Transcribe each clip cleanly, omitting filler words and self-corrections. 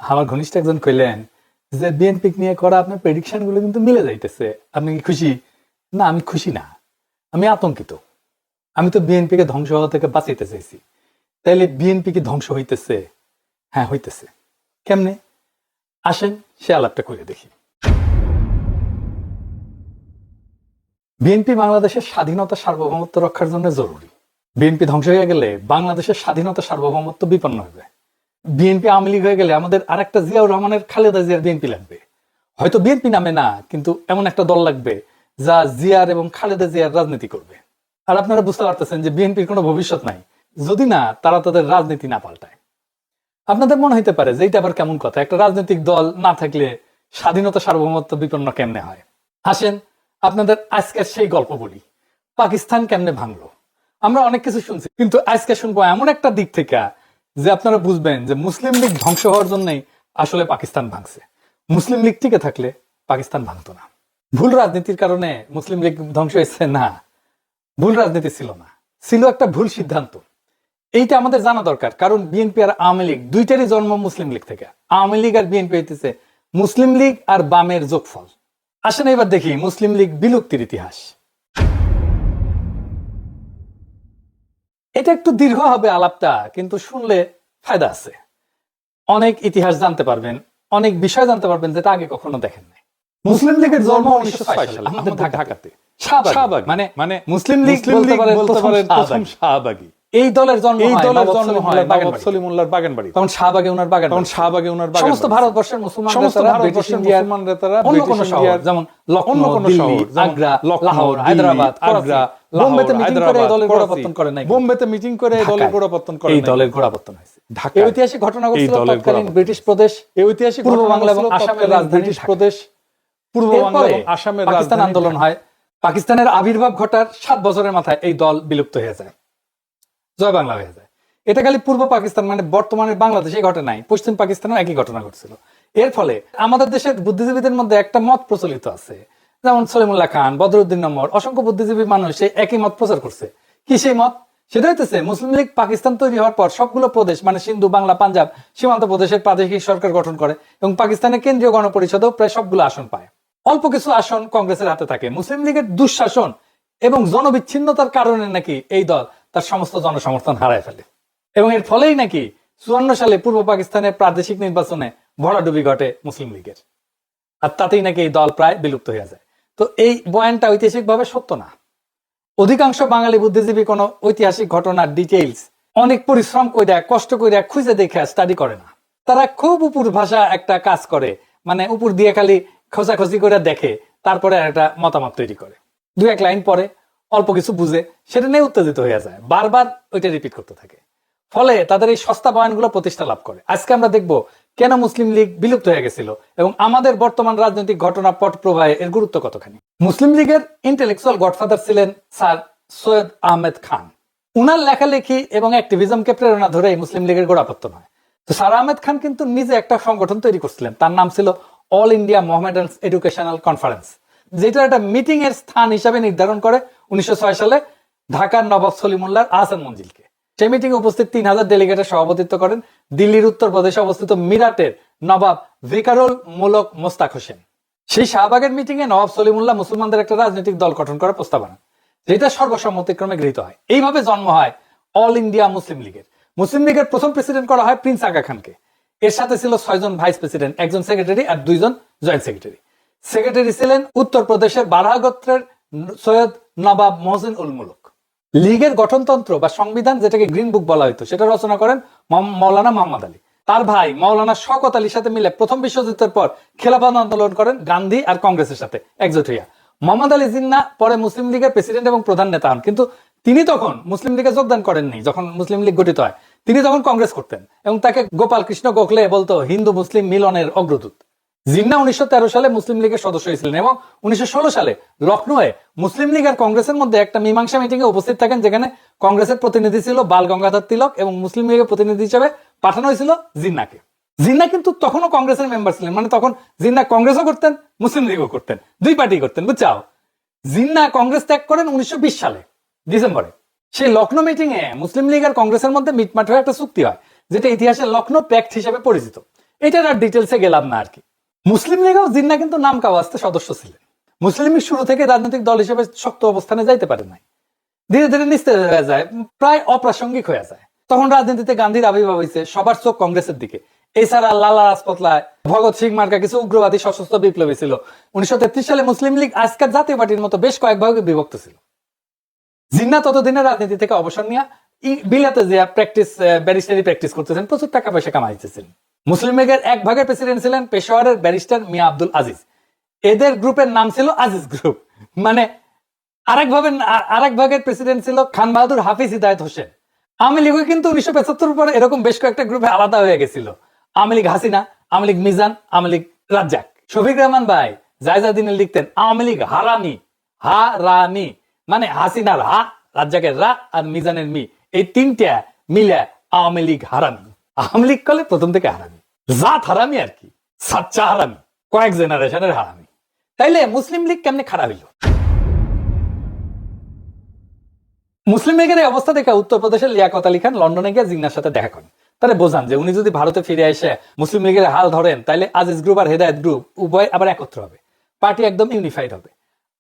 আমার ঘনিষ্ঠ একজন কইলেন যে বিএনপি নিয়ে করা আপনার প্রেডিকশন গুলো কিন্তু মিলে যাইতেছে, আপনি কি খুশি? না, আমি খুশি না, আমি আতঙ্কিত। আমি তো বিএনপি কে ধ্বংস হওয়া থেকে বাঁচাইতে চাইছি, তাইলে বিএনপি কি ধ্বংস হইতেছে? হ্যাঁ, হইতেছে। কেমনে? আসেন সে আলাপটা করে দেখি। বিএনপি বাংলাদেশের স্বাধীনতা সার্বভৌমত্ব রক্ষার জন্য জরুরি। বিএনপি ধ্বংস হয়ে গেলে বাংলাদেশের স্বাধীনতা সার্বভৌমত্ব বিপন্ন হবে। বিএনপি আওয়ামী লীগ হয়ে গেলে আমাদের আরেকটা জিয়াউর রহমানের খালেদা জিয়ার বিএনপি লাগবে। হয়তো বিএনপি নামে না, কিন্তু এমন একটা দল লাগবে যা জিয়ার এবং খালেদা জিয়ার রাজনীতি করবে। আর আপনারা বুঝতে পারতেছেন যে বিএনপির কোনো ভবিষ্যৎ নাই যদি না তারা তাদের রাজনীতি না পাল্টায়। আপনাদের মনে হইতে পারে যে এটা আবার কেমন কথা, একটা রাজনৈতিক দল না থাকলে স্বাধীনতা সার্বভৌমত্ব বিপন্ন কেমনে হয়। আসেন আপনাদের আজকের সেই গল্প বলি, পাকিস্তান কেমনে ভাঙলো। আমরা অনেক কিছু শুনছি, কিন্তু আজকে শুনবো এমন একটা দিক থেকে যে আপনারা বুঝবেন যে মুসলিম লীগ ধ্বংস হওয়ার জন্যই আসলে পাকিস্তান ভাঙছে। মুসলিম লীগ টিকে থাকলে পাকিস্তান ভাঙতো না। ভুল রাজনীতির কারণে মুসলিম লীগ ধ্বংস হয়েছে না, ভুল রাজনীতি ছিল না, ছিল একটা ভুল সিদ্ধান্ত। এইটা আমাদের জানা দরকার, কারণ বিএনপি আর আওয়ামী লীগ দুইটারই জন্ম মুসলিম লীগ থেকে। আওয়ামী লীগ আর বিএনপি হইতেছে মুসলিম লীগ আর বামের যোগফল। আসেন এবার দেখি মুসলিম লীগ বিলুপ্তির ইতিহাস। এটা একটু দীর্ঘ হবে আলাপটা, কিন্তু শুনলে ফায়দা আছে। অনেক ইতিহাস জানতে পারবেন, অনেক বিষয় জানতে পারবেন যেটা আগে কখনো দেখেন নাই। মুসলিম লীগের জন্ম 1906 সালে আমাদের ঢাকাতে, শাহবাগে। মানে মুসলিম লীগ বলতে পারেন প্রথম শাহবাগী। এই দলের জন্ম হয় নবাব সলিমুল্লাহর বাগানবাড়ি। তখন শাহবাগে ওনার বাগান, সমস্ত ভারতবর্ষের মুসলমানরা তারা অন্য কোন শহর যেমন লখনৌ, দিল্লি, আগ্রা, লাহোর, হায়দ্রাবাদ, বোম্বেতে মিটিং করে দলের গোড়াপত্তন করে নাই। বোম্বেতে মিটিং করে দলের গোড়াপত্তন করে, এই দলের গোড়াপত্তন হয়েছে ঢাকা। এই ঐতিহাসিক ঘটনা ঘটছিল তৎকালীন ব্রিটিশ প্রদেশ, এই ঐতিহাসিক পূর্ব বাংলা এবং আসামের রাজধানী প্রদেশ, পূর্ব বাংলা এবং আসামের পাকিস্তান আন্দোলন হয়। পাকিস্তানের আবির্ভাব ঘটার 7 বছরের মাথায় এই দল বিলুপ্ত হয়ে যায়, জয় বাংলা হয়ে যায়। এটা খালি পূর্ব পাকিস্তান মানে বর্তমানের বাংলাদেশে ঘটে নাই, পশ্চিম পাকিস্তানেও একই ঘটনা ঘটছিল। এর ফলে আমাদের দেশের বুদ্ধিজীবীদের মধ্যে একটা মত প্রচলিত আছে, যেমন সলিমুল্লাহ খান, বদরুদ্দিন নম্বর, অসংখ্য বুদ্ধিজীবী মানুষ সেই একই মত প্রচার করছে। কি সেই মত? সেটা হইতেছে মুসলিম লীগ পাকিস্তান তৈরি হওয়ার পর সবগুলো প্রদেশ মানে সিন্ধু, বাংলা, পাঞ্জাব সীমান্ত প্রদেশের প্রাদেশিক সরকার গঠন করে এবং পাকিস্তানের কেন্দ্রীয় গণপরিষদেও প্রায় সবগুলো আসন পায়। অল্প কিছু আসন কংগ্রেসের হাতে থাকে। মুসলিম লীগের দুঃশাসন এবং জনবিচ্ছিন্নতার কারণে নাকি এই দল তার সমস্ত জনসমর্থন হারায় ফেলে এবং এর ফলেই নাকি 54 সালে পূর্ব পাকিস্তানের প্রাদেশিক নির্বাচনে ভরাডুবি ঘটে মুসলিম লীগের, আর তাতেই নাকি এই দল প্রায় বিলুপ্ত হয়ে যায়। তো এই বয়ানটা ঐতিহাসিকভাবে সত্য না। অধিকাংশ বাঙালি বুদ্ধিজীবী কোনো ঐতিহাসিক ঘটনার ডিটেইলস অনেক পরিশ্রম কইরা কষ্ট কইরা খুঁজে দেখে স্টাডি করে না। তারা খুব উপর ভাষা একটা কাজ করে, মানে উপর দিয়ে খালি খোঁজাখুঁজি করে দেখে, তারপরে একটা মতামত তৈরি করে, 2-1 লাইন পরে অল্প কিছু বুঝে সেটা নিয়ে উত্তেজিত হয়ে যায়, বারবার ওইটা রিপিট করতে থাকে। ফলে তাদের এই সস্তা বয়ানগুলো প্রতিষ্ঠা লাভ করে। আজকে আমরা দেখবো কেন মুসলিম লীগ বিলুপ্ত হয়ে গেছিল এবং আমাদের বর্তমান রাজনৈতিক ঘটনা পট প্রবাহে এর গুরুত্ব কতখানি। মুসলিম লীগের ইন্টেলেকচুয়াল গডফাদার ছিলেন স্যার সৈয়দ আহমেদ খান। উনার লেখালেখি এবং অ্যাক্টিভিজমকে প্রেরণা ধরে মুসলিম লীগের গোড়াপত্তন হয়। তো স্যার আহমেদ খান কিন্তু নিজে একটা সংগঠন তৈরি করছিলেন, তার নাম ছিল all India Mohammedan educational conference, যেটা একটা মিটিং এর স্থান হিসাবে নির্ধারণ করে 1906 সালে ঢাকার নবাব সলিমুল্লাহর আহসান মঞ্জিলকে। সেই মিটিং এ উপস্থিত 3000 ডেলিগেটের সভাপতিত্ব করেন দিল্লির উত্তরপ্রদেশে অবস্থিত মিরাটের নবাব ভিকারুল মুলক মোস্তাক হোসেন। সেই শাহবাগের মিটিং এ নবাব সলিমুল্লাহ মুসলমানদের একটা রাজনৈতিক দল গঠন করার প্রস্তাব আনেন, যেটা সর্বসম্মতিক্রমে গৃহীত হয়। এইভাবে জন্ম হয় অল ইন্ডিয়া মুসলিম লীগের। মুসলিম লীগের প্রথম প্রেসিডেন্ট করা হয় প্রিন্স আগা খানকে। এর সাথে ছিল 6 জন ভাইস প্রেসিডেন্ট, 1 জন সেক্রেটারি আর 2 জন জয়েন্ট সেক্রেটারি। সেক্রেটারি ছিলেন উত্তরপ্রদেশের বারহা গোত্রের সৈয়দ নবাব মহসিন উল মুলক। লীগের গঠনতন্ত্র বা সংবিধান, যেটাকে গ্রিন বুক বলা হতো, সেটা রচনা করেন মাওলানা মোহাম্মদ আলী। তার ভাই মাওলানা শওকত আলীর সাথে মিলে প্রথম বিশ্বযুদ্ধের পর খেলাফত আন্দোলন করেন গান্ধী আর কংগ্রেসের সাথে একজোট হইয়া। মোহাম্মদ আলী জিন্নাহ পরে মুসলিম লীগের প্রেসিডেন্ট এবং প্রধান নেতা হন, কিন্তু তিনি তখন মুসলিম লীগে যোগদান করেননি। যখন মুসলিম লীগ গঠিত হয় তিনি তখন কংগ্রেস করতেন এবং তাকে গোপাল কৃষ্ণ গোখলে বলতো হিন্দু মুসলিম মিলনের অগ্রদূত। জিন্নাহ 1913 সালে মুসলিম লীগের সদস্য হয়েছিলেন এবং 1916 সালে লখনৌয়ে মুসলিম লীগ আর কংগ্রেসের মধ্যে একটা মীমাংসা মিটিং এ উপস্থিত থাকেন, যেখানে কংগ্রেসের প্রতিনিধি ছিল বাল গঙ্গাধর তিলক এবং মুসলিম লীগের প্রতিনিধি হিসেবে পাঠানো হয়েছিল জিন্নাহকে। জিন্নাহ কিন্তু তখনও কংগ্রেসের মেম্বার ছিলেন, মানে তখন জিন্নাহ কংগ্রেসও করতেন মুসলিম লীগও করতেন, দুই পার্টি করতেন, বুঝছাও। জিন্নাহ কংগ্রেস ত্যাগ করেন 1920 সালে ডিসেম্বরে। সেই লখনৌ মিটিং এ মুসলিম লীগ আর কংগ্রেসের মধ্যে মিটমাট হয়ে একটা চুক্তি হয়, যেটা ইতিহাসে লখনৌ প্যাক্ট হিসেবে পরিচিত। এটার আর ডিটেলসে গেলাম না আর কি। মুসলিম লীগেও জিন্নাহ কিন্তু নাম কাওয়াস্তে সদস্য ছিলেন। মুসলিম লীগ শুরু থেকে রাজনৈতিক দল হিসেবে শক্ত অবস্থানে যাইতে পারে নাই, ধীরে ধীরে নিস্তেজ হয়ে যায়, প্রায় অপ্রাসঙ্গিক হয়ে যায়। তখন রাজনীতিতে গান্ধীর আবির্ভাব হয়েছে, সবার চোখ কংগ্রেসের দিকে। এছাড়া লালা রাজপথ রায়, ভগৎ সিং মার্কা কিছু উগ্রবাদী সশস্ত্র বিপ্লবী ছিল। 1933 সালে মুসলিম লীগ আজকের জাতীয় পার্টির মতো বেশ কয়েক ভাগে বিভক্ত ছিল। জিন্নাহ ততদিনে রাজনীতি থেকে অবসর নিয়ে বিলাতে যে ব্যারিস্টারি প্র্যাকটিস করতেছেন, প্রচুর টাকা পয়সা কামাইতেছেন। মুসলিম লীগের এক ভাগের প্রেসিডেন্ট ছিলেন পেশোয়ারের ব্যারিস্টার মিয়া আব্দুল আজিজ। এদের গ্রুপের নাম ছিল আজিজ গ্রুপ। মানে আরেক ভাগের প্রেসিডেন্ট ছিল খান বাহাদুর হাফিজ হিদায়ত হোসেন। আওয়ামী লীগও কিন্তু 1975 পরে এরকম বেশ কয়েকটা গ্রুপে আলাদা হয়ে গেছিল। আওয়ামী লীগ হাসিনা, আওয়ামী লীগ মিজান, আওয়ামী লীগ রাজ্জাক। শফিক রহমান ভাই জায়জাদিনে লিখতেন আওয়ামী লীগ হারামি, হারামি মানে হাসিনার হা, রাজ্জাকের রা আর মিজানের মি, এই তিনটা মিলে আওয়ামী লীগ হারামি। আওয়ামী লীগ কলে প্রথম থেকে হারামি, জাত হারামি আর কি, সাচ্চা হারামি, কয়েক জেনারেশনের হারামি। তাইলে মুসলিম লীগ কেমনে খারাপ হইল? মুসলিম লীগের এই অবস্থা দেখে উত্তরপ্রদেশের লিয়াকত আলী খান লন্ডনে গিয়ে জিন্নাহর সাথে দেখা করেন। তারা বোঝান যে উনি যদি ভারতে ফিরে এসে মুসলিম লীগের হাল ধরেন, তাহলে আজিজ গ্রুপ আর হেদায়েত গ্রুপ উভয় আবার একত্র হবে, পার্টি একদম ইউনিফাইড হবে।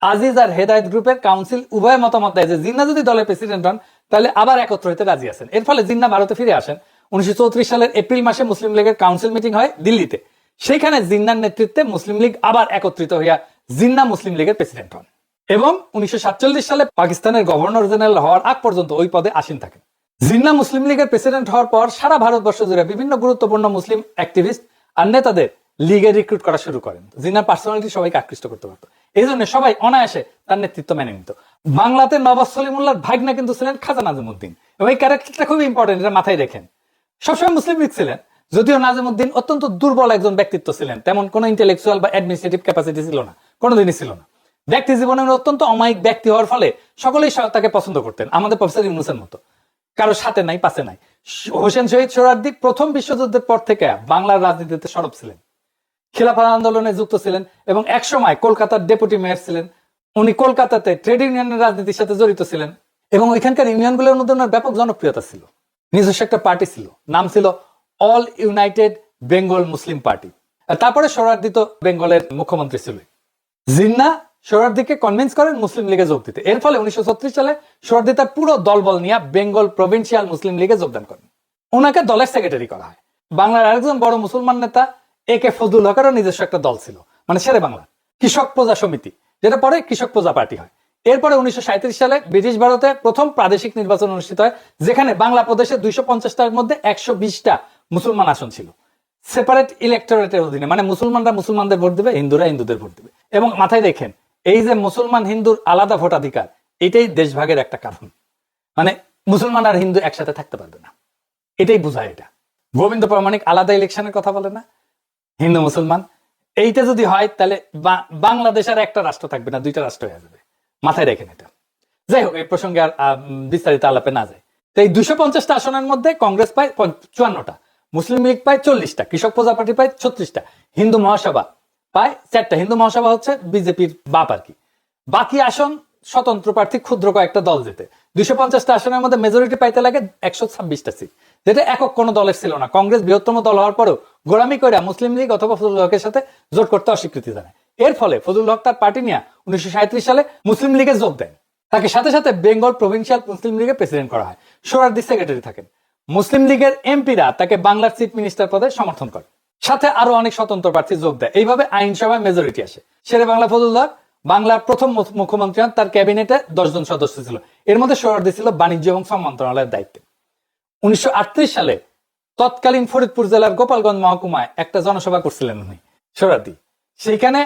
আজিজ আর হেদায়েত গ্রুপের কাউন্সিল উভয় মতামত দেয় যে জিন্নাহ যদি দলের প্রেসিডেন্ট হন তাহলে আবার একত্র হতে রাজি আছেন। এর ফলে জিন্নাহ ভারতে ফিরে আসেন। 1934 সালের এপ্রিল মাসে মুসলিম লীগের কাউন্সিল মিটিং হয় দিল্লিতে। সেখানে জিন্নাহর নেতৃত্বে মুসলিম লীগ আবার একত্রিত হইয়া জিন্নাহ মুসলিম লীগের প্রেসিডেন্ট হন এবং 1947 সালে পাকিস্তানের গভর্নর জেনারেল হওয়ার আগ পর্যন্ত ওই পদে আসীন থাকেন। জিন্নাহ মুসলিম লীগের প্রেসিডেন্ট হওয়ার পর সারা ভারতবর্ষ জুড়ে বিভিন্ন গুরুত্বপূর্ণ মুসলিম অ্যাক্টিভিস্ট আর নেতাদের লিগে রিক্রুট করা শুরু করেন। জিন্নাহর পার্সোনালিটি সবাইকে আকৃষ্ট করতে পারত, এই জন্য সবাই অনায়াসে তার নেতৃত্ব মেনে নিত। বাংলাতে নবাব সলিমুল্লাহর ভাগনা কিন্তু ছিলেন খাজা নাজিমুদ্দিন, এবং এই ক্যারেক্টারটা খুবই ইম্পর্টেন্ট, এটা মাথায় রেখেন। সবসময় মুসলিম লীগ ছিলেন, যদিও নাজিমুদ্দিন অত্যন্ত দুর্বল একজন ব্যক্তিত্ব ছিলেন, তেমন কোনো ইন্টেলেকচুয়াল বা অ্যাডমিনিস্ট্রেটিভ ক্যাপাসিটি ছিল না, কোনোদিনই ছিল না। ব্যক্তি জীবনের অত্যন্ত অমায়িক ব্যক্তি হওয়ার ফলে সকলেই তাকে পছন্দ করতেন, আমাদের প্রফেসর ইউনূসের মতো। কারো সাথে নাই, পাশে নাই। হোসেন শহীদ সোহরাওয়ার্দী প্রথম বিশ্বযুদ্ধের পর থেকে বাংলার রাজনীতিতে সরব ছিলেন, খিলাফত আন্দোলনে যুক্ত ছিলেন এবং একসময় কলকাতার ডেপুটি মেয়র ছিলেন। উনি কলকাতাতে ট্রেড ইউনিয়নের রাজনীতির সাথে জড়িত ছিলেন এবং ওইখানকার ইউনিয়নগুলোর মধ্যে ওনার ব্যাপক জনপ্রিয়তা ছিল। নিজস্ব একটা পার্টি ছিল, নাম ছিল অল ইউনাইটেড বেঙ্গল মুসলিম পার্টি। তারপরে সোহরাওয়ার্দী তো বেঙ্গলের মুখ্যমন্ত্রী ছিল। জিন্নাহ সোহরাওয়ার্দীকে কনভিন্স করেন মুসলিম লীগে যোগ দিতে। এর ফলে 1936 সালে সোহরাওয়ার্দী তার পুরো দলবল নিয়ে বেঙ্গল প্রভিন্সিয়াল মুসলিম লীগে যোগদান করেন। ওনাকে দলের সেক্রেটারি করা হয়। বাংলার আরেকজন বড় মুসলমান নেতা একে ফজলুল হকেরও নিজস্ব একটা দল ছিল, মানে শেরে বাংলা কৃষক প্রজা সমিতি, যেটা পরে কৃষক প্রজা পার্টি হয়। এরপরে 1937 সালে ব্রিটিশ ভারতে প্রথম প্রাদেশিক নির্বাচন অনুষ্ঠিত হয়, যেখানে বাংলা প্রদেশে 250টার মধ্যে 120টা মুসলমান আসন ছিল। সেপারেট ইলেকটোরেটের অধীনে, মানে মুসলমানরা মুসলমানদের ভোট দেবে, হিন্দুরা হিন্দুদের ভোট দেবে। এবং মাথায় রেখেন, এই যে মুসলমান হিন্দুর আলাদা ভোটাধিকার, এটাই দেশভাগের একটা কারণ। মানে মুসলমান আর হিন্দু একসাথে থাকতে পারবে না, এটাই বোঝায়। এটা গোবিন্দ প্রামাণিক আলাদা ইলেকশনের কথা বলে না, হিন্দু মুসলমান। এইটা যদি হয় তাহলে বাংলাদেশ আর একটা রাষ্ট্র থাকবে না, দুইটা রাষ্ট্র হয়ে যাবে। মাথায় রেখেন এটা। যাই হোক, এই প্রসঙ্গে আর বিস্তারিত আলাপে না যায়। তো এই 250টা আসনের মধ্যে কংগ্রেস পায় 54টা, মুসলিম লীগ পায় 40টা, কৃষক প্রজা পার্টি পায় 36টা, হিন্দু মহাসভা পায় 4টা। হিন্দু মহাসভা হচ্ছে বিজেপির বাপ আর কি। বাকি আসন স্বতন্ত্র প্রার্থী ক্ষুদ্র কয়েকটা দল যেতে। 250টা আসনের মধ্যে মেজরিটি পাইতে লাগে 126টা সিট, যেটা একক কোনো দলের ছিল না। কংগ্রেস বৃহত্তম দল হওয়ার পরেও গোড়ামি করে মুসলিম লীগ অথবা ফজলুল হকের সাথে জোট করতে অস্বীকৃতি জানায়। এর ফলে ফজলুল হক তার পার্টি নিয়ে 1937 সালে মুসলিম লীগে যোগ দেন। তাকে সাথে সাথে বেঙ্গল প্রভিন্সিয়াল মুসলিম লীগের প্রেসিডেন্ট করা হয়। সোহরাওয়ার্দী সেক্রেটারি থাকেন। মুসলিম লীগের এমপিরা তাকে বাংলার চিফ মিনিস্টার পদে সমর্থন করে, সাথে আরো অনেক স্বতন্ত্র প্রার্থী যোগ দেয়। এইভাবে আইনসভায় মেজরিটি আসে। শেরে বাংলা ফজলুল হক বাংলার প্রথম মুখ্যমন্ত্রী হন। তার ক্যাবিনেটে 10 জন সদস্য ছিল, এর মধ্যে সোহরাওয়ার্দী ছিল বাণিজ্য এবং শ্রম মন্ত্রণালয়ের দায়িত্বে। 1938 সালে তৎকালীন ফরিদপুর জেলার গোপালগঞ্জ মহকুমায় একটা জনসভা করছিলেন উনি, সোহরাওয়ার্দী। সেইখানে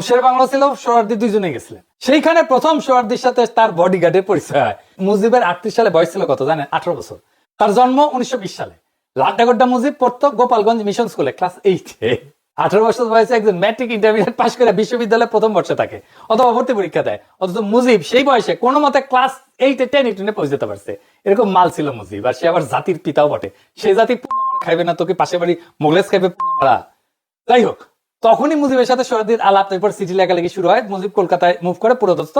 শেরে বাংলা ছিল, সোহরাওয়ার্দী দুইজনে গেছিলেন। সেইখানে প্রথম সোহরাওয়ার্দীর সাথে তার বডিগার্ডের পরিচয় হয়। মুজিবের 38 সালে বয়স ছিল কত জানেন? 18 বছর। তার জন্ম 1920 সালে। লাড্ডাগোড্ডা মুজিব পড়তো গোপালগঞ্জ মিশন স্কুলে, ক্লাস 8-এ। 18 বছর বয়সে একজন ম্যাট্রিক ইন্টারমিডিয়েট পাশ করে বিশ্ববিদ্যালয়ে প্রথম বর্ষে থাকে, অথবা ভর্তি পরীক্ষা দেয়। অথচ মুজিব সেই বয়সে কোনো মতে ক্লাস 8-এ 10-এ পৌঁছে যেতে পারছে। এরকম মাল ছিল মুজিব। আর সে আবার জাতির পিতাও বটে। সেই জাতি খাইবে না তোকে, পাশে বাড়ি মোগলেস খাইবে মারা। যাই হোক, তখনই মুজিবের সাথে সোহরাওয়ার্দীর আলাপ, এরপর চিঠি লেখালেখি শুরু হয়। মুজিব কলকাতায় মুভ করে পুরোদস্ত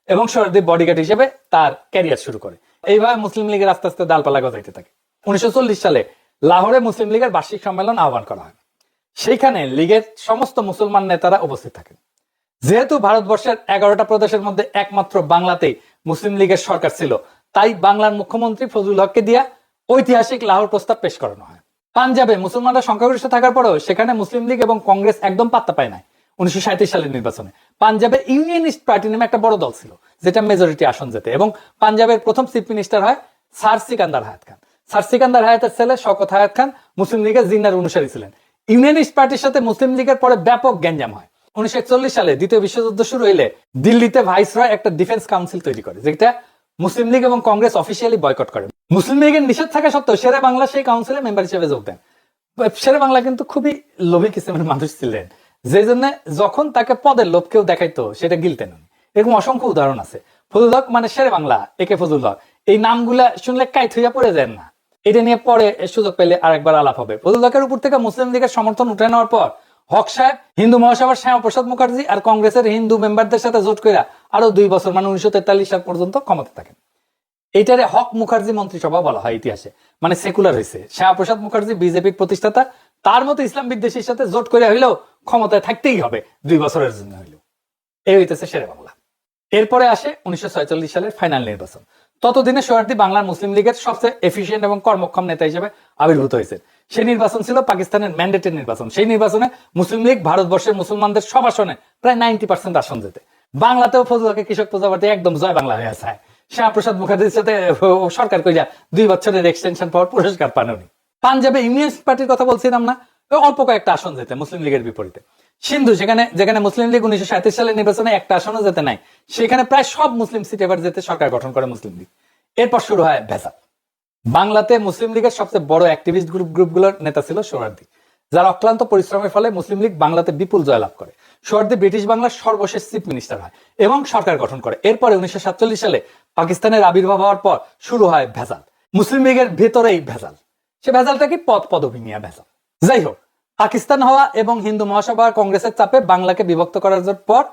এবং সোহরাওয়ার্দী বডিগার্ড হিসেবে তার ক্যারিয়ার শুরু করে। এইভাবে মুসলিম লীগের আস্তে আস্তে ডালপালা গজাইতে থাকে। 1940 সালে লাহোরে মুসলিম লীগের বার্ষিক সম্মেলন আহ্বান করা হয়। সেইখানে লীগের সমস্ত মুসলমান নেতারা উপস্থিত থাকেন। যেহেতু ভারতবর্ষের 11টা প্রদেশের মধ্যে একমাত্র বাংলাতেই মুসলিম লীগের সরকার ছিল, তাই বাংলার মুখ্যমন্ত্রী ফজলুল হককে দিয়া ঐতিহাসিক লাহোর প্রস্তাব পেশ করানো হয়। পাঞ্জাবে মুসলমানরা সংখ্যাগরিষ্ঠ থাকার পরেও সেখানে মুসলিম লীগ এবং কংগ্রেস একদম পাত্তা পায় নাই। 1937 সালের নির্বাচনে পাঞ্জাবে ইউনিয়নিস্ট পার্টি নামে একটা বড় দল ছিল, যেটা মেজরিটি আসন যেতে, এবং পাঞ্জাবের প্রথম চিফ মিনিস্টার হয় স্যার সিকান্দার হায়াত খান। স্যার সিকান্দার হায়াতের ছেলে শওকত হায়াত খান মুসলিম লীগের জিন্নার অনুসারী ছিলেন। ইউনিয়নিস্ট পার্টির সাথে মুসলিম লীগের পরে ব্যাপক গ্যাঞ্জাম হয়। 1941 সালে দ্বিতীয় বিশ্বযুদ্ধ শুরু হইলে দিল্লিতে ভাইসরয় একটা ডিফেন্স কাউন্সিল তৈরি করে, যেটা মুসলিম লীগ এবং কংগ্রেস অফিসিয়ালি বয়কট করে। মুসলিম লীগের নিষেধ থাকা সত্ত্বেও শেরে বাংলা সেই কাউন্সিলে মেম্বার হিসেবে যোগ দেন। শেরে বাংলা কিন্তু খুবই লোভী কিসিমের মানুষ ছিলেন, যে জন্য যখন তাকে পদের লোভ কেউ দেখাইতো সেটা গিলতেন উনি। এরকম অসংখ্য উদাহরণ আছে। ফজলুল হক মানে শেরে বাংলা, একে ফজলুল হক, এই নামগুলা শুনলে কাইত হইয়া পড়ে যায় না। এটা নিয়ে পরে সুযোগ পেলে আরেকবার আলাপ হবে। ফজলুল হকের উপর থেকে মুসলিম লীগের সমর্থন উঠে নেওয়ার পর হক সাহেব হিন্দু মহাসভার শ্যামাপ্রসাদ মুখার্জি আর কংগ্রেসের হিন্দু মেম্বারদের সাথে জোট করে আরো 2 বছর মানে 1943 সাল পর্যন্ত ক্ষমতা থাকেন। এইটারে হক মুখার্জি মন্ত্রিসভা বলা হয় ইতিহাসে, মানে সেকুলার হয়েছে। শ্যামাপ্রসাদ মুখার্জি বিজেপির প্রতিষ্ঠাতা, তার মতো ইসলাম বিদ্বেষীর সাথে জোট করে হইলেও ক্ষমতায় থাকতেই হবে 2 বছরের জন্য হইলেও। এই হইতেছে শেরে বাংলা। এরপরে আসে 1946 সালের ফাইনাল নির্বাচন। ততদিনে সোহরাওয়ার্দী বাংলার মুসলিম লীগের সবচেয়ে এফিসিয়েন্ট এবং কর্মক্ষম নেতা হিসেবে আবির্ভূত হয়েছে। সেই নির্বাচন ছিল পাকিস্তানের ম্যান্ডেটের নির্বাচন। সেই নির্বাচনে মুসলিম লীগ ভারতবর্ষের মুসলমানদের সব আসনে প্রায় 90% আসন যেতে। বাংলাতেও ফজলুল হকের কৃষক প্রজাপার্টি একদম জয় বাংলা হয়ে আছে। শ্যামাপ্রসাদ মুখার্জির সাথে সরকার কইরা 2 বছরের এক্সটেনশন পাওয়ার পুরস্কার পান উনি। পাঞ্জাবে ইউনিয়নিস্ট পার্টির কথা বলছিলাম না, অল্প কয়েকটা আসন যেতে মুসলিম লীগের বিপরীতে। সিন্ধু, যেখানে মুসলিম লীগ 1937 সালের নির্বাচনে একটা আসনও যেতে নাই, সেখানে প্রায় সব মুসলিম সিট এবার যেতে সরকার গঠন করে মুসলিম লীগ। এরপর শুরু হয় ভেজাল। বাংলাতে মুসলিম লীগের সবচেয়ে বড় অ্যাক্টিভিস্ট গ্রুপগুলোর নেতা ছিল সোহরাওয়ার্দী, যার অক্লান্ত পরিশ্রমের ফলে মুসলিম লীগ বাংলাতে বিপুল জয়লাভ করে। সোহরাওয়ার্দী ব্রিটিশ বাংলার সর্বশেষ চিফ মিনিস্টার হয় এবং সরকার গঠন করে। এরপরে 1947 সালে পাকিস্তানের আবির্ভাব হওয়ার পর শুরু হয় ভেজাল। মুসলিম লীগের ভেতরেই ভেজাল। সে ভেজালটা কি? পদবি নিয়ে ভেজাল। যাই হোক, পাকিস্তান হওয়া এবং হিন্দু মহাসভা কংগ্রেসের চাপে বাংলাকে বিভক্ত করার পর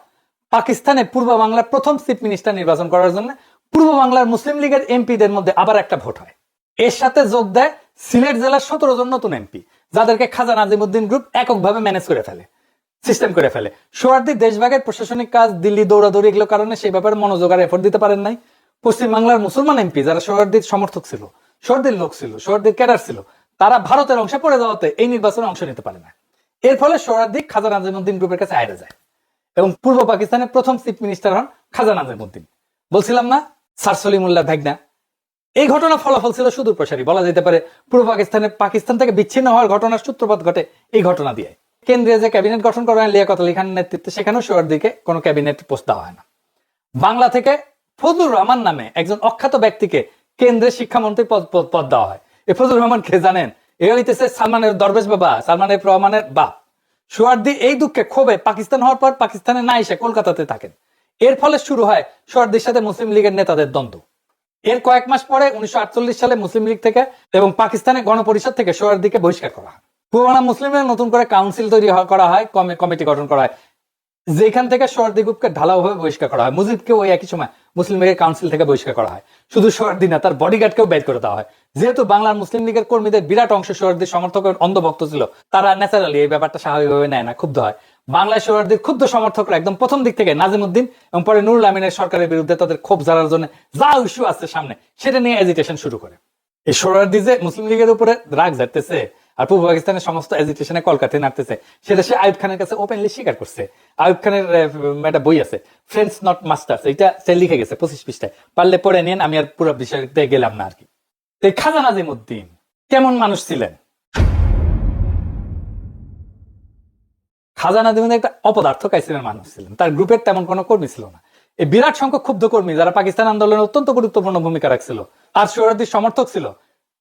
পাকিস্তানে পূর্ব বাংলার প্রথম চিফ মিনিস্টার নির্বাচন করার জন্য পূর্ব বাংলার মুসলিম লীগের এমপিদের মধ্যে আবার একটা ভোট হয়। এর সাথে যোগ দেয় সিলেট জেলার 17 জন নতুন এমপি, যাদেরকে খাজা নাজিমুদ্দিন গ্রুপ এককভাবে ম্যানেজ করে ফেলে, সিস্টেম করে ফেলে। সোহরাওয়ার্দী দেশভাগের প্রশাসনিক কাজ, দিল্লি দৌড়াদৌড়ি, এগুলো কারণে সেই ব্যাপারে মনোযোগ আর এফোর্ট দিতে পারেন নাই। পশ্চিম বাংলার মুসলমান এমপি যারা সোহরাওয়ার্দীর সমর্থক ছিল, সোহরাওয়ার্দীর লোক ছিল, সোহরাওয়ার্দীর ক্যাডার ছিল, তারা ভারতের অংশে পড়ে যাওয়াতে এই নির্বাচনে অংশ নিতে পারে না। এর ফলে সোহরাওয়ার্দী খাজা নাজিমুদ্দিন গ্রুপের কাছে হাইরে যায় এবং পূর্ব পাকিস্তানের প্রথম চিফ মিনিস্টার হন খাজা নাজিমুদ্দিন। বলছিলাম না স্যার সলিমুল্লাহ ভাগনা। এই ঘটনা ফলাফল ছিল সুদূর প্রসারী। বলা যেতে পারে পূর্ব পাকিস্তান থেকে বিচ্ছিন্ন হওয়ার ঘটনার সূত্রপাত ঘটে এই ঘটনা দিয়ে। কেন্দ্রীয় যে ক্যাবিনেট গঠন করা হয় লিয়াকত আলী খানের নেতৃত্বে, সেখানেও সোহরাওয়ার্দীকে কোনো ক্যাবিনেট পোস্ট দেওয়া হয় না। বাংলা থেকে ফজলুর রহমান নামে একজন অখ্যাত ব্যক্তিকে কেন্দ্রের শিক্ষামন্ত্রীর পদ দেওয়া হয়। এই ফজলুর রহমান কে জানেন? এ হইতেছে সালমানের দরবেশ বাবা, সালমান এফ রহমানের বাপ। সোহরাওয়ার্দী এই দুঃখে ক্ষোভে পাকিস্তান হওয়ার পর পাকিস্তানে না এসে কলকাতাতে থাকেন। এর ফলে শুরু হয় সোহরাওয়ার্দীর সাথে মুসলিম লীগের নেতাদের দ্বন্দ্ব। এর কয়েক মাস পরে 1948 সালে মুসলিম লীগ থেকে এবং পাকিস্তানের গণপরিষদ থেকে সোহরাওয়ার্দীকে বহিষ্কার করা হয়। পুরোনো মুসলিমদের নতুন করে কাউন্সিল তৈরি করা হয়, কমিটি গঠন করা হয়, যেখান থেকে সোহরাওয়ার্দী গ্রুপকে ঢালাওভাবে বহিষ্কার করা হয়। মুজিবকে ওই একই সময় মুসলিম লীগের কাউন্সিল থেকে বহিষ্কার করা হয়। শুধু সোহরাওয়ার্দী না, তার বডিগার্ডকেও বের করে দেওয়া হয়। যেহেতু বাংলার মুসলিম লীগের কর্মীদের বিরাট অংশ সোহরাওয়ার্দীর সমর্থকের অন্ধভক্ত ছিল, তারা ন্যাচারালি এই ব্যাপারটা স্বাভাবিকভাবে নেয় না, ক্ষুব্ধ হয়। বাংলায় সোহরাওয়ার্দীর ক্ষুব্ধ সমর্থকরা একদম প্রথম দিক থেকে নাজিমুদ্দিন এবং পরে নুরুল আমিনের সরকারের বিরুদ্ধে তাদের ক্ষোভ ঝাড়ার জন্য যা ইস্যু আছে সামনে, সেটা নিয়ে এজিটেশন শুরু করে। এই সোহরাওয়ার্দী যে মুসলিম লীগের উপরে রাগ ঝাড়তেছে আর পূর্ব পাকিস্তানের সমস্ত এজিটেশনে কলকাতায় নাড়তেছে, সেটা সে আইয়ুব খানের কাছে ওপেনলি স্বীকার করছে। আইয়ুব খানের একটা বই আছে, ফ্রেন্ডস নট মাস্টার্স, এটা সে লিখে গেছে 25 পৃষ্ঠায়, পারলে পড়ে নিন, আমি আর পুরো বিষয়তে গেলাম না আর কি। খাজা নাজিমুদ্দিন কেমন মানুষ ছিলেন? খাজা নাজিমুদ্দিন একটা অপদার্থ কাইসিমের মানুষ ছিলেন। তার গ্রুপের তেমন কোনো কর্মী ছিল না। এই বিরাট সংখ্যক ক্ষুব্ধ কর্মী যারা পাকিস্তান আন্দোলনে অত্যন্ত গুরুত্বপূর্ণ ভূমিকা রাখছিল আর সোহরাওয়ার্দীর সমর্থক ছিল,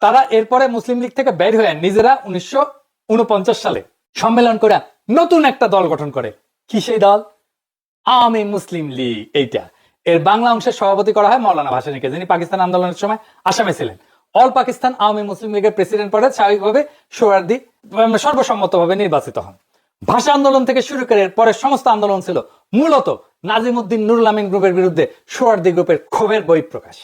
তারা এরপরে মুসলিম লীগ থেকে বের হয়ে নিজেরা 1949 সালে সম্মেলন করে নতুন একটা দল গঠন করে। কি সেই দল? আওয়ামী মুসলিম লীগ। এইটা এর বাংলা অংশের সভাপতি করা হয় মৌলানা ভাসানীকে, যিনি পাকিস্তান আন্দোলনের সময় আসামে ছিলেন। অল পাকিস্তান আওয়ামী মুসলিম লীগের প্রেসিডেন্ট পদে স্বাভাবিকভাবে সোহরাওয়ার্দী সর্বসম্মতভাবে নির্বাচিত হন। ভাষা আন্দোলন থেকে শুরু করে পরে সমস্ত আন্দোলন ছিল মূলত নাজিমুদ্দিন নুরুল আমিন গ্রুপের বিরুদ্ধে সোহরাওয়ার্দী গ্রুপের ক্ষোভের বহিঃপ্রকাশ।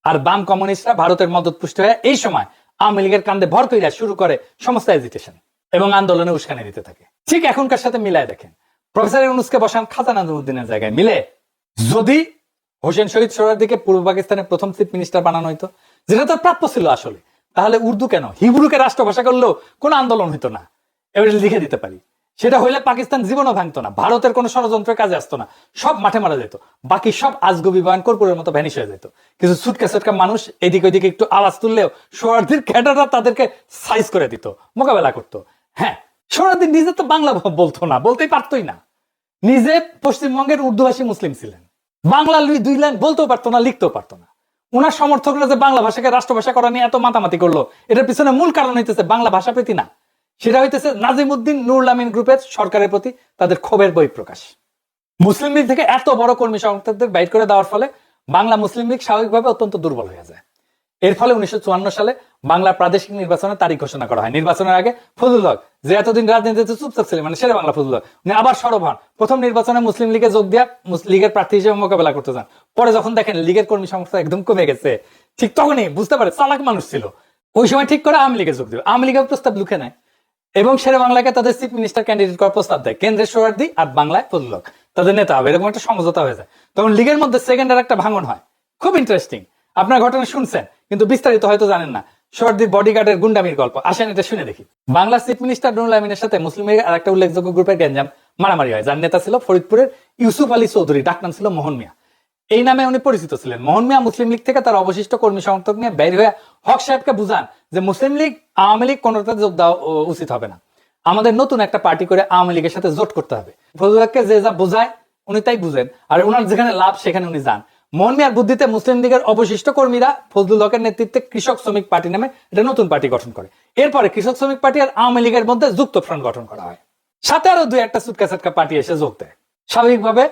আর বাম কমিউনিস্টরা ভারতের মদতপুষ্ট হয়ে এই সময় আওয়ামী লীগের কান্দে ভর কইরা শুরু করে সমস্ত এজিটেশন। এবং আন্দোলনে উস্কানি দিতে থাকে। ঠিক এখনকার সাথে মিলায় দেখেন, প্রফেসর ইউনূসকে বসান খাজা নাজিমুদ্দিনের জায়গায়, মিলে? যদি হোসেন শহীদ সোহরাওয়ার্দীকে পূর্ব পাকিস্তানের প্রথম চিফ মিনিস্টার বানানো হইতো, যেটা তার প্রাপ্য ছিল আসলে, তাহলে উর্দু কেন, হিব্রুকে রাষ্ট্রভাষা করলেও কোনো আন্দোলন হইতো না। এবার লিখে দিতে পারি, সেটা হইলে পাকিস্তান জীবনও ভাঙতো না, ভারতের কোনো ষড়যন্ত্রের কাজে আসতো না, সব মাঠে মারা যেত, বাকি সব আজগবি বয়ান কর্পূরের মতো ভ্যানিশ হয়ে যেত। কিছু সুটকা সুটকা মানুষ এদিক ওইদিকে একটু আওয়াজ তুললেও সোহরাওয়ার্দীর ক্যাডাররা তাদেরকে সাইজ করে দিত, মোকাবেলা করতো। হ্যাঁ, সোহরাওয়ার্দী নিজে তো বাংলা বলতো না, বলতেই পারতোই না, নিজে পশ্চিমবঙ্গের উর্দুভাষী মুসলিম ছিলেন, বাংলা দুই লাইন বলতেও পারতো না, লিখতেও পারতো না। ওনার সমর্থকরা যে বাংলা ভাষাকে রাষ্ট্রভাষা করা নিয়ে এত মাতামাতি করলো, এটার পিছনে মূল কারণ হইতেছে বাংলা ভাষা প্রীতি না, সেটা হইতেছে নাজিমুদ্দিন নুরুল আমিন গ্রুপের সরকারের প্রতি তাদের ক্ষোভের বহিঃপ্রকাশ। মুসলিম লীগ থেকে এত বড় কর্মী সমর্থকদের বাইর করে দেওয়ার ফলে বাংলা মুসলিম লীগ স্বাভাবিকভাবে অত্যন্ত দুর্বল হয়ে যায়। এর ফলে 1954 সালে বাংলার প্রাদেশিক নির্বাচনের তারিখ ঘোষণা করা হয়। নির্বাচনের আগে ফজলুল হক, যে এতদিন রাজনীতিতে চুপচাপ ছিলেন, মানে শেরে বাংলা ফজলুল হক, উনি আবার সরব হন, প্রথম নির্বাচনে মুসলিম লীগে যোগ দিয়া লীগের প্রার্থী হিসেবে মোকাবেলা করতে চান। পরে যখন দেখেন লীগের কর্মী সমর্থন একদম কমে গেছে, ঠিক তখনই বুঝতে পারে, চালাক মানুষ ছিল, ওই সময় ঠিক করে আওয়ামী লীগে যোগ দেবে। আওয়ামী লীগের প্রস্তাব লুকে নেয় এবং শেরে বাংলাকে তাদের চিফ মিনিস্টার ক্যান্ডিডেট করার প্রস্তাব দেয়। কেন্দ্রের সোহরাওয়ার্দী আর বাংলায় ফজলুল হক তাদের নেতা হবে, এরকম একটা সমঝোতা হয়ে যায়। তখন লীগের মধ্যে সেকেন্ডার একটা ভাঙন হয়, খুব ইন্টারেস্টিং। আপনার ঘটনা শুনছেন কিন্তু বিস্তারিত হয়তো জানেন না। সোহরাওয়ার্দীর বডিগার্ডের গুন্ডামির গল্প, আসেন এটা শুনে দেখি। বাংলা চিফ মিনিস্টার নুরুল আমিনের সাথে মুসলিম লীগের আর একটা উল্লেখযোগ্য গ্রুপের গ্যাঞ্জাম মারামারি হয়, যার নেতা ছিল ফরিদপুরের ইউসুফ আলী চৌধুরী, ডাকনাম ছিল মোহন মিয়া। এই নামে উনি পরিচিত ছিলেন। মোহন মিয়া মুসলিম লীগ থেকে তার অবশিষ্ট কর্মী সমর্থক নিয়ে বের হয়ে হক সাহেবকে বুঝান যে মুসলিম লীগ আওয়ামী লীগ কোনোটাতে যোগ দেওয়া উচিত হবে না, আমাদের নতুন একটা পার্টি করে আওয়ামী লীগের সাথে জোট করতে হবে। ফজলুল হককে যে যা বোঝায় উনি তাই বুঝেন, আর ওনার যেখানে লাভ সেখানে উনি যান। মোহন মিয়ার বুদ্ধিতে মুসলিম লীগের অবশিষ্ট কর্মীরা ফজলুল হকের নেতৃত্বে কৃষক শ্রমিক পার্টি নামে এটা নতুন পার্টি গঠন করে। এরপরে কৃষক শ্রমিক পার্টি আর আওয়ামী লীগের মধ্যে যুক্ত ফ্রন্ট গঠন করা হয়, সাথে আরো দুই একটা সুটকা সাটকা পার্টি এসে যোগ দেয়। স্বাভাবিকভাবে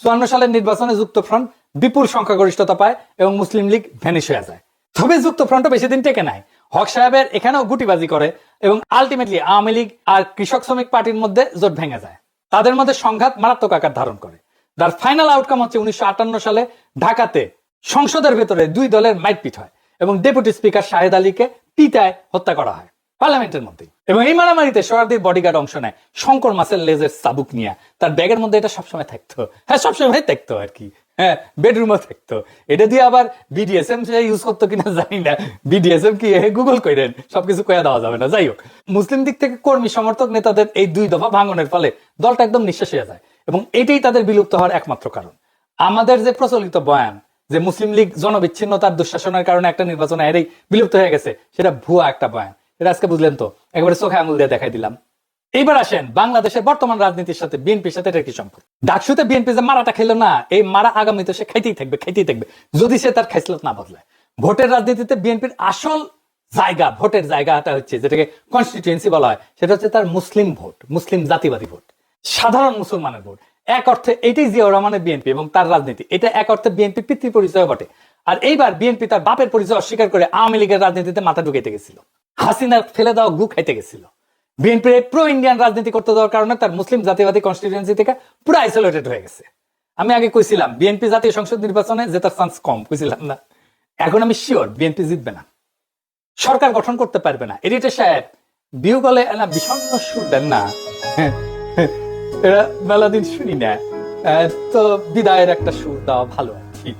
54 সালের নির্বাচনে যুক্ত ফ্রন্ট বিপুল সংখ্যাগরিষ্ঠতা পায় এবং মুসলিম লীগ ভ্যানিশ হয়ে যায়। তবে যুক্ত ফ্রন্ট বেশি দিন টেকে নাই, হক সাহেবের এখানেও গুটিবাজি করে এবং আলটিমেটলি আওয়ামী লীগ আর কৃষক শ্রমিক পার্টির মধ্যে জোট ভেঙে যায়, তাদের মধ্যে সংঘাত মারাত্মক আকার ধারণ করে। তার ফাইনাল আউটকাম হচ্ছে 1958 সালে ঢাকাতে সংসদের ভেতরে দুই দলের মাইটপিট হয় এবং ডেপুটি স্পিকার শাহেদ আলীকে পিটায় হত্যা করা হয় পার্লামেন্টের মধ্যে। এবং এই মারামারিতে সোহরাওয়ার্দীর বডিগার্ড অংশ নেয় শঙ্কর মাসের লেজের চাবুক নিয়ে, তার ব্যাগের মধ্যে এটা সবসময় থাকতো, হ্যাঁ সবসময় থাকতো আর কি, হ্যাঁ বেডরুমও থাকতো। এটা দিয়ে আবার বিডিএসএম ইউজ করতো কিনা জানি না, বিডিএসএম কি গুগল করেন, সবকিছু কয়া দেওয়া যাবে না। যাই হোক, মুসলিম দিক থেকে কর্মী সমর্থক নেতাদের এই দুই দফা ভাঙনের ফলে দলটা একদম নিঃশেষ হয়ে যায় এবং এটাই তাদের বিলুপ্ত হওয়ার একমাত্র কারণ। আমাদের যে প্রচলিত বয়ান যে মুসলিম লীগ জনবিচ্ছিন্নতার দুঃশাসনের কারণে একটা নির্বাচন এরেই বিলুপ্ত হয়ে গেছে, সেটা ভুয়া একটা বয়ান। এটা আজকে বুঝলেন তো, একেবারে চোখে আঙুল দিয়ে দেখাই দিলাম। এইবার আসেন বাংলাদেশের বর্তমান রাজনীতির সাথে বিএনপির সাথে এটা কি সম্পর্ক। ডাকসুতে বিএনপি যে মারাটা খেলো না, এই মারা আগামীতে সে খাইতেই থাকবে যদি সে তার খাইসলত না বদলায়। ভোটের রাজনীতিতে বিএনপির আসল জায়গা, ভোটের জায়গাটা হচ্ছে যেটাকে কনস্টিটিউয়েন্সি বলা হয়, সেটা হচ্ছে তার মুসলিম ভোট, মুসলিম জাতিবাদী ভোট, সাধারণ মুসলমানের ভোট। এক অর্থে এটাই জিয়াউর রহমানের বিএনপি এবং তার রাজনীতি, এটা এক অর্থে বিএনপি পিতৃ পরিচয় বটে। আর এইবার বিএনপি তার বাপের পরিচয় অস্বীকার করে আওয়ামী লীগের রাজনীতিতে মাথা ঢুকাইতে গেছিল, হাসিনার ফেলে দেওয়া গু খাইতে গেছিল। বিএনপির প্রো ইন্ডিয়ান রাজনীতি করতে দেওয়ার কারণে তার মুসলিম জাতীয়বাদী কনস্টিটিউয়েন্সি থেকে পুরো আইসোলেটেড হয়ে গেছে। আমি আগে কইছিলাম বিএনপি জাতীয় সংসদ নির্বাচনে জেতার চান্স কম, কইছিলাম না? এখন আমি শিওর বিএনপি জিতবে না, সরকার গঠন করতে পারবে না। এডিটর সাহেব বিউ বলে না, বিষণ্ণ সুর দেন না, এরা মেলা দিন শুনি না, তো বিদায়ের একটা সুর দেওয়া ভালো আর কি,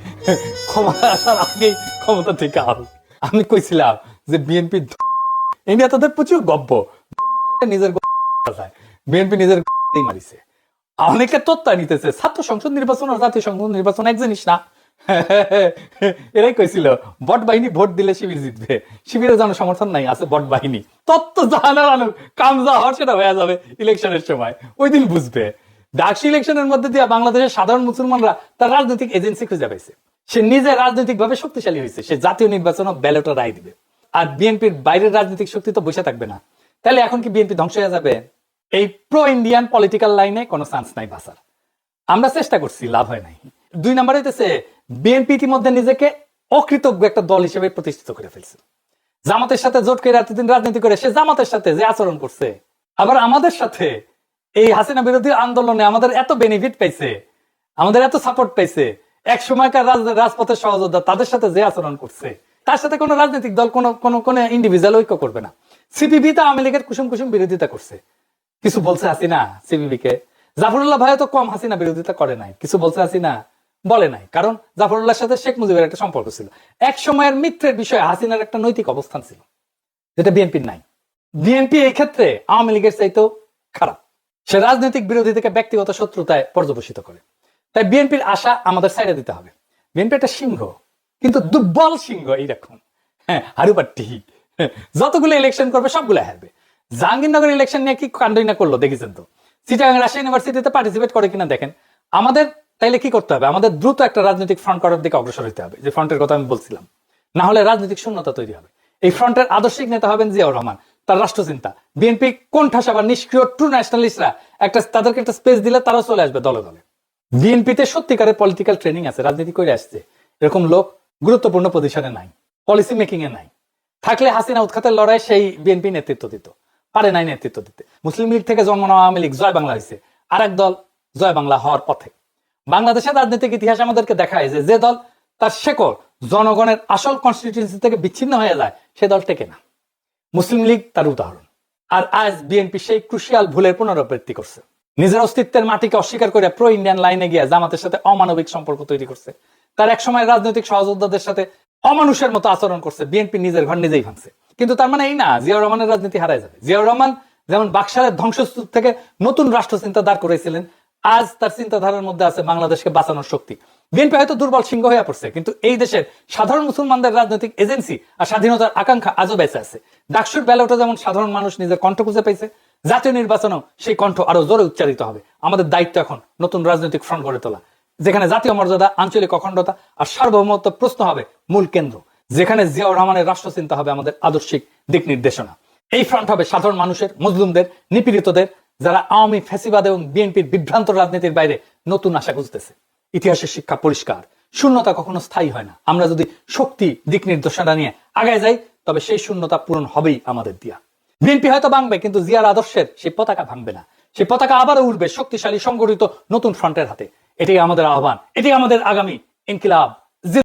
ক্ষমতা আসার আগেই ক্ষমতা থেকে আল। আমি কইছিলাম যে বিএনপি ইন্ডিয়া তাদের প্রচুর গব্য, নিজের বিএনপি নিজের মারিছে, অনেকে তত্ত্বা নিতেছে। ছাত্র সংসদ নির্বাচন আর জাতীয় সংসদ নির্বাচন এক জিনিস না। এরাই কইছিল বট বাহিনী ভোট দিলে শিবির জিতবে, শিবিরের জন্য সমর্থন নাই, আছে বট বাহিনী। তত্ত্ব জানার আলো কাম যা হওয়ার সেটা হয়ে যাবে ইলেকশনের সময়, ওই দিন বুঝবে। ডাকসু ইলেকশনের মধ্যে দিয়ে বাংলাদেশের সাধারণ মুসলমানরা তার রাজনৈতিক এজেন্সি খুঁজে পাইছে, সে নিজে রাজনৈতিক ভাবে শক্তিশালী হয়েছে, সে জাতীয় নির্বাচন ব্যালটে রায় দিবে। আর বিএনপির বাইরের রাজনৈতিক শক্তি তো বসে থাকবে না। তাহলে এখন কি বিএনপি ধ্বংস হয়ে যাবে? এই প্রো ইন্ডিয়ান পলিটিক্যাল লাইনে কোনো চান্স নাই বাঁচার। আমরা চেষ্টা করছি, লাভ হয় নাই। দুই নাম্বার হইতেছে বিএনপি ইতিমধ্যে নিজেকে অকৃতজ্ঞ একটা দল হিসেবে প্রতিষ্ঠিত করে ফেলছে। জামাতের সাথে জোট করে এতদিন রাজনীতি করে সে জামাতের সাথে যে আচরণ করছে, আবার আমাদের সাথে এই হাসিনা বিরোধী আন্দোলনে আমাদের এত বেনিফিট পাইছে, আমাদের এত সাপোর্ট পাইছে, এক সময়কার রাজপথের সহযোদ্ধা তাদের সাথে যে আচরণ করছে, তার সাথে কোনো রাজনৈতিক দল কোনো ইন্ডিভিজুয়াল ঐক্য করবে না। সিপিবি তো আওয়ামী লীগের কুসুম কুসুম বিরোধিতা করছে, কিছু বলছে হাসিনা সিপিবি কে? জাফরুল্লাহ ভাই তো কম হাসিনা বিরোধিতা করে নাই, কিছু বলছে হাসিনা? বলে নাই, কারণ জাফরুল্লাহর সাথে শেখ মুজিবের একটা সম্পর্ক ছিল, এক সময়ের মিত্রের বিষয়ে হাসিনার একটা নৈতিক অবস্থান ছিল, যেটা বিএনপির নাই। বিএনপি এই ক্ষেত্রে আওয়ামী লীগের চাইতেও খারাপ, সে রাজনৈতিক বিরোধী থেকে ব্যক্তিগত শত্রুতায় পর্যবসিত করে। তাই বিএনপির আশা আমাদের সাইডে দিতে হবে। বিএনপি একটা সিংহ, কিন্তু দুর্বল সিংহ, এইরকম হারুপাট্টি, যতগুলো ইলেকশন করবে সবগুলো হারবে। জাহাঙ্গীরনগর ইলেকশন নিয়ে কি কাণ্ডই না করলো দেখেছেন তো। চিটাগাং রাজশাহী ইউনিভার্সিটিতে পার্টিসিপেট করে কিনা দেখেন। আমাদের তাইলে কি করতে হবে? আমাদের দ্রুত একটা রাজনৈতিক ফ্রন্ট করার দিকে অগ্রসর হতে হবে, যে ফ্রন্টের কথা আমি বলছিলাম। না হলে রাজনৈতিক শূন্যতা তৈরি হবে। এই ফ্রন্টের আদর্শিক নেতা হবেন জিয়াউর রহমান, তার রাষ্ট্রচিন্তা। বিএনপি কোণঠাসা বা নিষ্ক্রিয় ট্রু ন্যাশনালিস্টরা তাদেরকে একটা স্পেস দিলে তারাও চলে আসবে দলে দলে। বিএনপিতে সত্যিকারের পলিটিক্যাল ট্রেনিং আছে, রাজনীতি করে আসছে, এরকম লোক গুরুত্বপূর্ণ পজিশনে নাই, পলিসি মেকিং এ নাই। থাকলে হাসিনা উৎখাতের লড়াই সেই বিএনপি নেতৃত্ব দিত, পারে নাই নেতৃত্ব দিতে। মুসলিম লীগ থেকে জন্ম নেওয়া আওয়ামী লীগ জয় বাংলা হয়েছে, আর এক দল জয় বাংলা হওয়ার পথে। বাংলাদেশের রাজনৈতিক ইতিহাস আমাদেরকে দেখায় যে দল তার শেকড় জনগণের আসল কনস্টিটিউয়েন্সি থেকে বিচ্ছিন্ন হয়ে যায়, সে দল টেকে না। মুসলিম লীগ তার উদাহরণ। আর আজ বিএনপি সেই ক্রুশিয়াল ভুলের পুনরাবৃত্তি করছে, নিজের অস্তিত্বের মাটিকে অস্বীকার করে প্রো ইন্ডিয়ান লাইনে গিয়ে জামাতের সাথে অমানবিক সম্পর্ক তৈরি করছে। তার এক সময় রাজনৈতিক সহযোদ্ধাদের সাথে অমানুষের মতো আচরণ করছে। বিএনপি নিজের ঘর নিজেই ভাঙছে। কিন্তু তার মানে এই না জিয়াউর রহমানের রাজনীতি হারায় যাবে। জিয়াউর রহমান যেমন বাকশালের ধ্বংসস্তূপ থেকে নতুন রাষ্ট্র চিন্তা দাঁড় করেছিলেন, আজ তার চিন্তাধারার মধ্যে আছে বাংলাদেশকে বাঁচানোর শক্তি। বিএনপি হয়তো দুর্বল সিংহ হয়ে পড়ছে, কিন্তু এই দেশের সাধারণ মুসলমানদের রাজনৈতিক এজেন্সি আর স্বাধীনতার আকাঙ্ক্ষা আজও বেঁচে আছে। ডাকসুর ব্যালটে যেমন সাধারণ মানুষ নিজের কণ্ঠ খুঁজে পেয়েছে, জাতীয় নির্বাচনেও সেই কণ্ঠ আরো জোরে উচ্চারিত হবে। আমাদের দায়িত্ব এখন নতুন রাজনৈতিক ফ্রন্ট গড়ে তোলা, যেখানে জাতীয় মর্যাদা, আঞ্চলিক অখণ্ডতা আর সার্বভৌমত্ব প্রশ্ন হবে মূল কেন্দ্র, যেখানে জিয়াউর রহমানের রাষ্ট্রচিন্তা হবে আমাদের আদর্শিক দিক নির্দেশনা। এই ফ্রন্ট হবে সাধারণ মানুষের, মজলুমদের, নিপীড়িতদের, যারা আওয়ামী ফ্যাসিবাদ এবং বিএনপির বিভ্রান্ত রাজনীতির বাইরে নতুন আশা খুঁজতেছে। ইতিহাসের শিক্ষা পরিষ্কার, শূন্যতা কখনো স্থায়ী হয় না। আমরা যদি শক্তি, দিক নির্দেশনা নিয়ে আগায় যাই, তবে সেই শূন্যতা পূরণ হবেই আমাদের দিয়া। বিএনপি হয়তো ভাঙবে, কিন্তু জিয়ার আদর্শের সেই পতাকা ভাঙবে না। সেই পতাকা আবারও উঠবে শক্তিশালী সংগঠিত নতুন ফ্রন্টের হাতে। এটাই আমাদের আহ্বান, এটাই আমাদের আগামী ইনকিলাব।